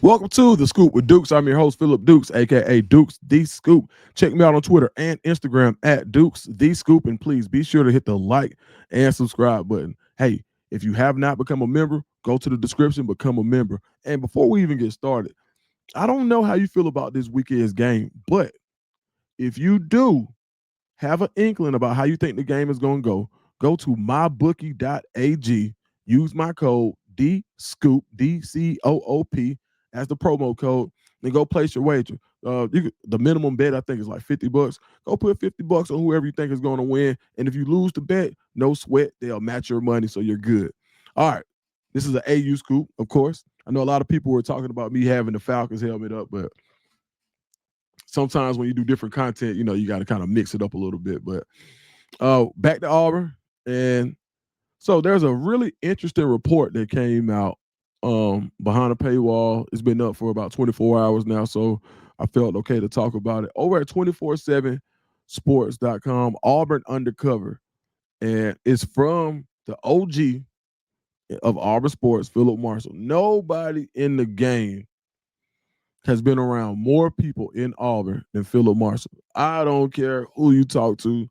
Welcome to The Scoop with Dukes. I'm your host, Phillip Dukes, aka DukesTheScoop. Check me out on Twitter and Instagram at DukesTheScoop. And please be sure to hit the like and subscribe button. Hey, if you have not become a member, go to the description, become a member. And before we even get started, I don't know how you feel about this weekend's game, but if you do have an inkling about how you think the game is going to go to mybookie.ag, use my code DSCOOP, DCOOP, as the promo code, and go place your wager. The minimum bet I think is like $50. Go put $50 on whoever you think is going to win, and if you lose the bet, no sweat, they'll match your money, so you're good. All right, this is an AU scoop, of course. I know a lot of people were talking about me having the Falcons helmet up, but sometimes when you do different content, you got to kind of mix it up a little bit. But back to Auburn, and so there's a really interesting report that came out behind a paywall. It's been up for about 24 hours now, so I felt okay to talk about it. Over at 247sports.com, Auburn Undercover, and it's from the OG of Auburn sports, Phillip Marshall. Nobody in the game has been around more people in Auburn than Phillip Marshall. I don't care who you talk to.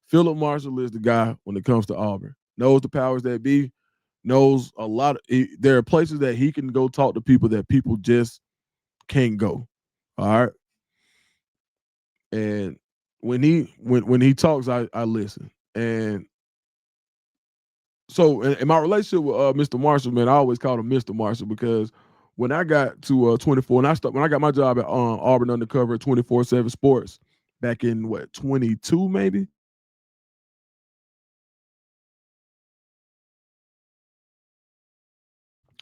Phillip Marshall is the guy when it comes to Auburn. Knows the powers that be, knows a lot. There are places that he can go talk to people that people just can't go. All right. And when he talks, I listen. And so in my relationship with Mr. Marshall, man, I always called him Mr. Marshall because when I got to 24, when I got my job at Auburn Undercover at 24/7 Sports back in 22 maybe.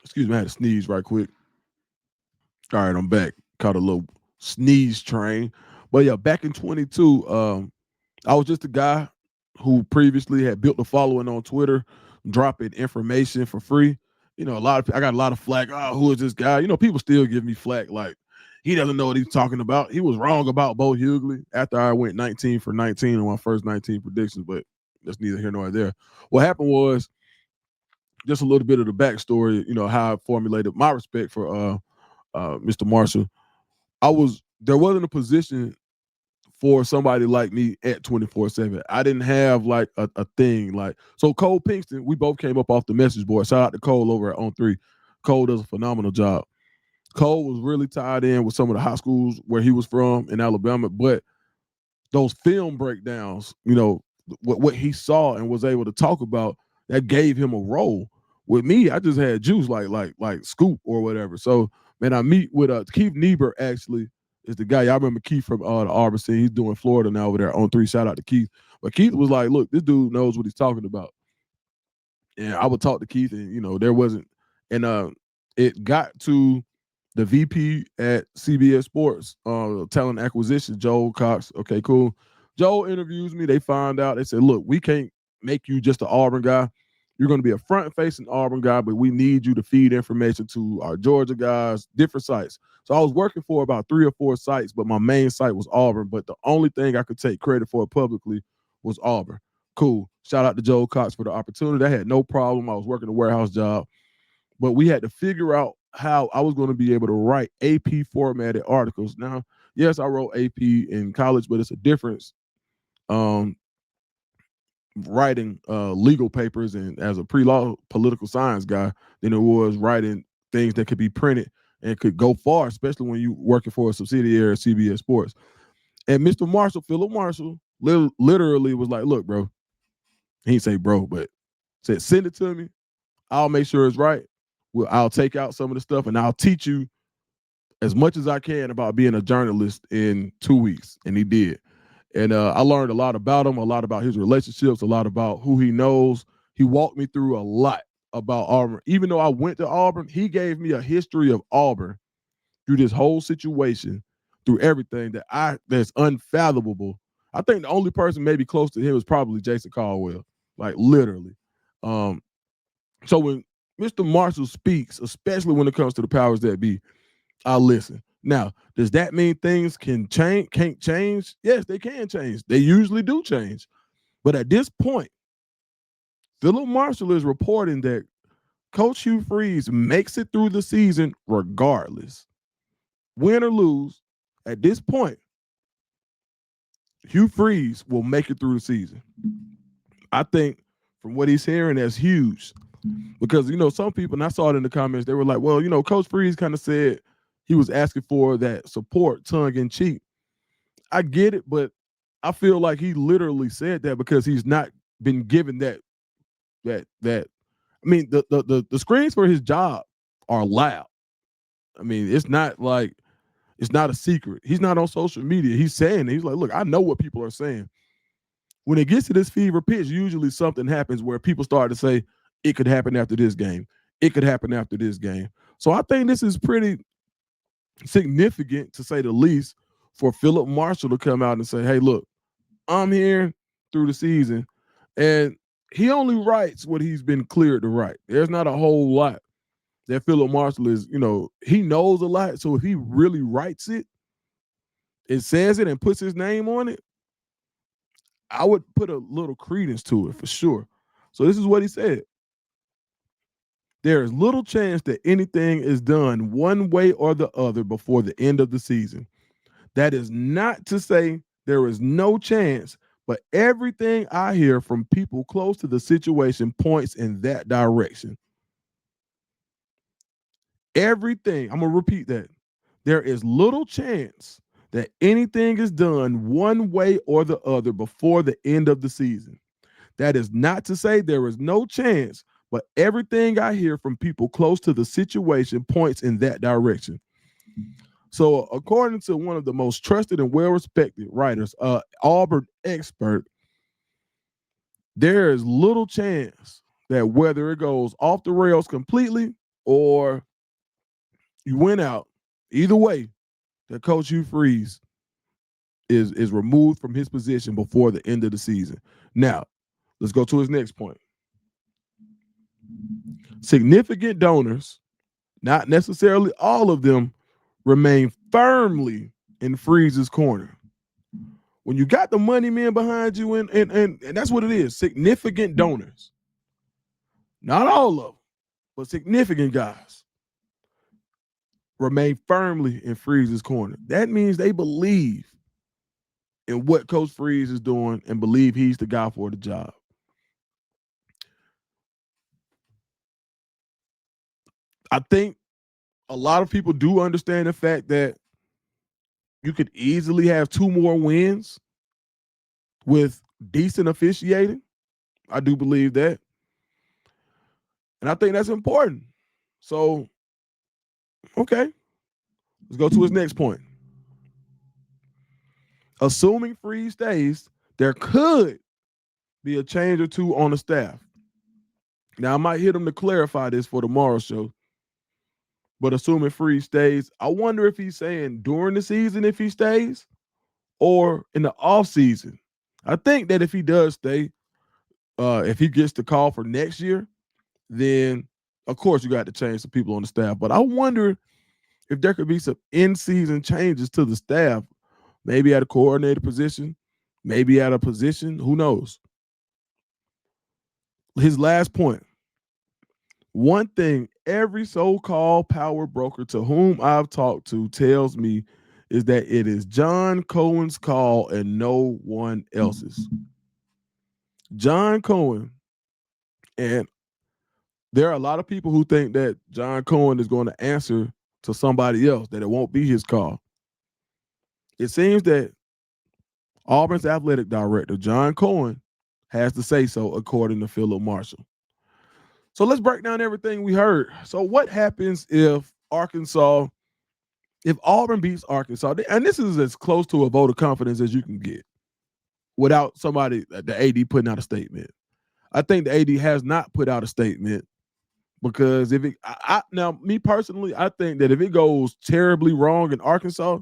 Excuse me, I had to sneeze right quick. All right, I'm back. Caught a little sneeze train, but yeah, back in 22, I was just a guy who previously had built a following on Twitter, dropping information for free. I got a lot of flack. Oh, who is this guy? People still give me flack like he doesn't know what he's talking about. He was wrong about Bo Hughley after I went 19 for 19 on my first 19 predictions, but that's neither here nor there. What happened was just a little bit of the backstory, how I formulated my respect for Mr. Marshall. There wasn't a position for somebody like me at 24/7. I didn't have like a thing like so. Cole Pinkston, we both came up off the message board. Shout out to Cole over at On Three. Cole does a phenomenal job. Cole was really tied in with some of the high schools where he was from in Alabama, but those film breakdowns, what he saw and was able to talk about, that gave him a role. With me, I just had juice like Scoop or whatever. So man, I meet with Keith Niebuhr actually is the guy. Y'all remember Keith from the Auburn scene. He's doing Florida now over there on three. Shout out to Keith. But Keith was like, look, this dude knows what he's talking about. And I would talk to Keith, and there wasn't, and it got to the VP at CBS Sports, talent acquisition, Joel Cox. Okay, cool. Joel interviews me. They find out. They said, look, we can't make you just an Auburn guy. You're going to be a front-facing Auburn guy, but we need you to feed information to our Georgia guys, different sites. So I was working for about 3 or 4 sites, but my main site was Auburn. But the only thing I could take credit for publicly was Auburn. Cool. Shout out to Joel Cox for the opportunity. I had no problem. I was working a warehouse job, but we had to figure out how I was going to be able to write AP formatted articles. Now, yes, I wrote AP in college, but it's a difference writing legal papers and as a pre-law political science guy than it was writing things that could be printed and could go far, especially when you're working for a subsidiary of CBS Sports. And Mr. Marshall, Phillip Marshall, literally was like, look, bro, he didn't say bro, but said, send it to me. I'll make sure it's right. I'll take out some of the stuff and I'll teach you as much as I can about being a journalist in 2 weeks. And he did. And I learned a lot about him, a lot about his relationships, a lot about who he knows. He walked me through a lot about Auburn. Even though I went to Auburn, he gave me a history of Auburn through this whole situation, through everything that's unfathomable. I think the only person maybe close to him is probably Jason Caldwell, like literally. Um, so when Mr. Marshall speaks, especially when it comes to the powers that be, I listen. Now, does that mean things can change? Can't change? Yes, they can change. They usually do change. But at this point, Phillip Marshall is reporting that Coach Hugh Freeze makes it through the season regardless. win or lose, at this point, Hugh Freeze will make it through the season. I think from what he's hearing, that's huge. Because, some people, and I saw it in the comments, they were like, well, Coach Freeze kind of said he was asking for that support, tongue in cheek. I get it, but I feel like he literally said that because he's not been given that. I mean, the screens for his job are loud. I mean, it's not a secret. He's not on social media. He's saying it. He's like, look, I know what people are saying. When it gets to this fever pitch, usually something happens where people start to say, it could happen after this game. It could happen after this game. So I think this is pretty significant, to say the least, for Phillip Marshall to come out and say, hey, look, I'm here through the season. And he only writes what he's been cleared to write. There's not a whole lot that Phillip Marshall is, he knows a lot. So if he really writes it, it says it and puts his name on it, I would put a little credence to it for sure. So this is what he said. There is little chance that anything is done one way or the other before the end of the season. That is not to say there is no chance, but everything I hear from people close to the situation points in that direction. Everything, I'm going to repeat that. There is little chance that anything is done one way or the other before the end of the season. That is not to say there is no chance, but everything I hear from people close to the situation points in that direction. So, according to one of the most trusted and well-respected writers, Auburn expert, there is little chance that whether it goes off the rails completely or you win out, either way, that Coach Hugh Freeze is removed from his position before the end of the season. Now, let's go to his next point. Significant donors, not necessarily all of them, remain firmly in Freeze's corner. When you got the money men behind you, and that's what it is, significant donors. Not all of them, but significant guys remain firmly in Freeze's corner. That means they believe in what Coach Freeze is doing and believe he's the guy for the job. I think a lot of people do understand the fact that you could easily have 2 more wins with decent officiating. I do believe that. And I think that's important. So, okay, let's go to his next point. Assuming Freeze stays, there could be a change or two on the staff. Now, I might hit him to clarify this for tomorrow's show. But assuming Freeze stays, I wonder if he's saying during the season if he stays or in the off season. I think that if he does stay, if he gets the call for next year, then of course you got to change some people on the staff. But I wonder if there could be some in-season changes to the staff, maybe at a coordinator position, maybe at a position, who knows? His last point. One thing every so-called power broker to whom I've talked to tells me is that it is John Cohen's call and no one else's. John Cohen, and there are a lot of people who think that John Cohen is going to answer to somebody else, that it won't be his call. It seems that Auburn's athletic director, John Cohen, has to say so, according to Phillip Marshall. So let's break down everything we heard. So what happens if Auburn beats Arkansas, and this is as close to a vote of confidence as you can get without somebody, the AD, putting out a statement. I think the AD has not put out a statement because if it, now me personally, I think that if it goes terribly wrong in Arkansas,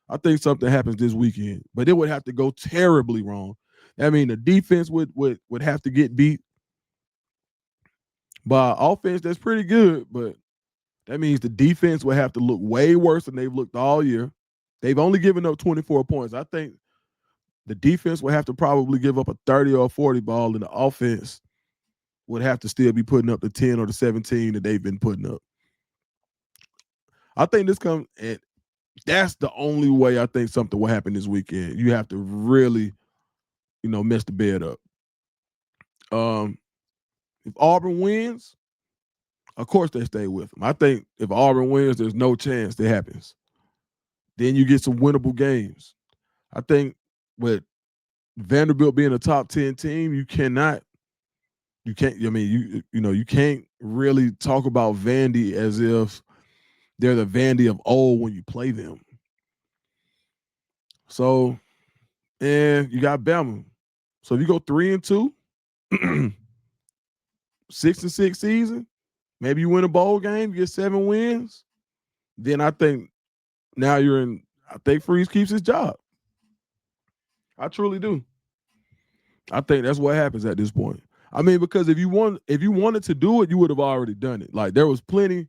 I think something happens this weekend, but it would have to go terribly wrong. I mean, the defense would have to get beat by offense that's pretty good, but that means the defense would have to look way worse than they've looked all year. They've only given up 24 points. I think the defense would have to probably give up a 30 or a 40 ball, and the offense would have to still be putting up the 10 or the 17 that they've been putting up. I think this comes, and That's the only way I think something will happen this weekend. You have to really, mess the bed up. Um, if Auburn wins, of course they stay with them. I think if Auburn wins, there's no chance that happens. Then you get some winnable games. I think with Vanderbilt being a top 10 team, you can't. You can't really talk about Vandy as if they're the Vandy of old when you play them. So, and you got Bama. So if you go 3-2, 6-6 season, maybe you win a bowl game, you get 7 wins. Then I think now you're in. I think Freeze keeps his job. I truly do. I think that's what happens at this point. I mean, because if you wanted to do it, you would have already done it. Like there was plenty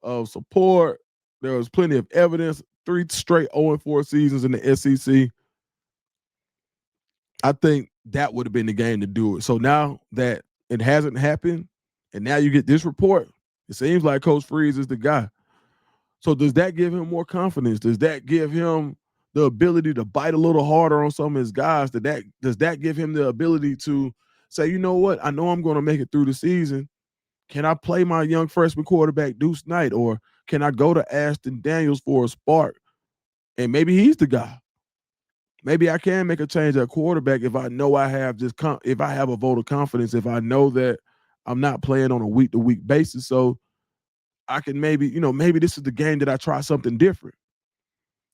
of support, there was plenty of evidence. 3 straight 0-4 seasons in the SEC. I think that would have been the game to do it. So now that it hasn't happened, and now you get this report, it seems like Coach Freeze is the guy. So does that give him more confidence? Does that give him the ability to bite a little harder on some of his guys? Does that give him the ability to say, you know what? I know I'm going to make it through the season. Can I play my young freshman quarterback Deuce Knight, or can I go to Ashton Daniels for a spark? And maybe he's the guy. Maybe I can make a change at quarterback if I know I have if I have a vote of confidence, if I know that I'm not playing on a week-to-week basis. So I can maybe this is the game that I try something different.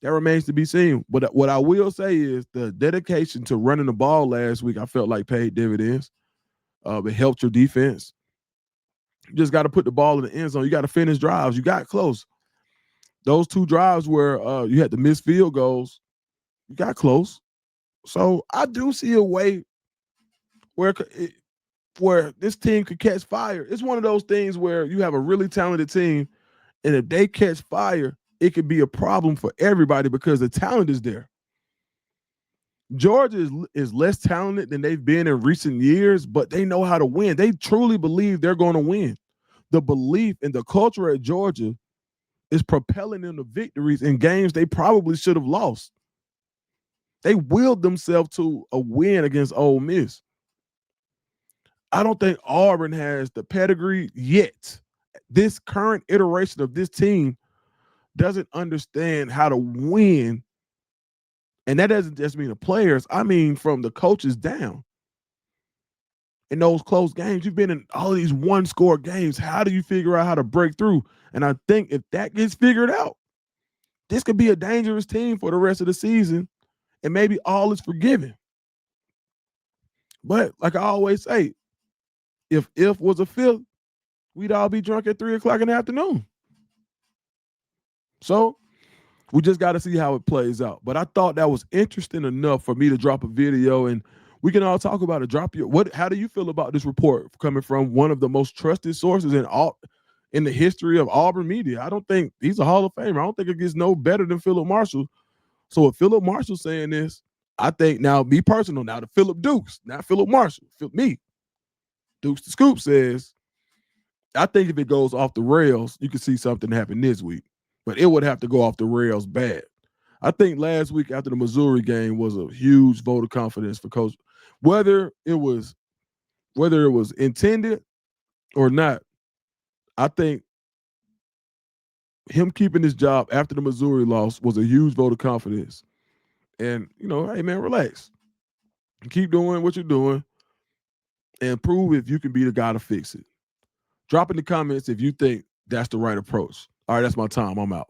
That remains to be seen. But what I will say is the dedication to running the ball last week, I felt like paid dividends. It helped your defense. You just got to put the ball in the end zone. You got to finish drives. You got close. Those 2 drives where you had to miss field goals, you got close. So I do see a way where this team could catch fire. It's one of those things where you have a really talented team, and if they catch fire, it could be a problem for everybody because the talent is there. Georgia is less talented than they've been in recent years, but they know how to win. They truly believe they're going to win. The belief and the culture at Georgia is propelling them to victories in games they probably should have lost. They willed themselves to a win against Ole Miss. I don't think Auburn has the pedigree yet. This current iteration of this team doesn't understand how to win. And that doesn't just mean the players. I mean from the coaches down. In those close games, you've been in all of these one-score games. How do you figure out how to break through? And I think if that gets figured out, this could be a dangerous team for the rest of the season, and maybe all is forgiven. But like I always say, if was a fifth, we'd all be drunk at 3:00 in the afternoon. So we just got to see how it plays out. But I thought that was interesting enough for me to drop a video, and we can all talk about it. How do you feel about this report coming from one of the most trusted sources in the history of Auburn media? I don't think he's a Hall of Famer. I don't think it gets no better than Phillip Marshall. So if Phillip Marshall saying this, I think now, me personal, now to Phillip Dukes, not Phillip Marshall, me, DukesTheScoop says, I think if it goes off the rails, you can see something happen this week. But it would have to go off the rails bad. I think last week after the Missouri game was a huge vote of confidence for Coach. Whether it was intended or not, I think him keeping his job after the Missouri loss was a huge vote of confidence. And, hey, man, relax. Keep doing what you're doing and prove if you can be the guy to fix it. Drop in the comments if you think that's the right approach. All right, that's my time. I'm out.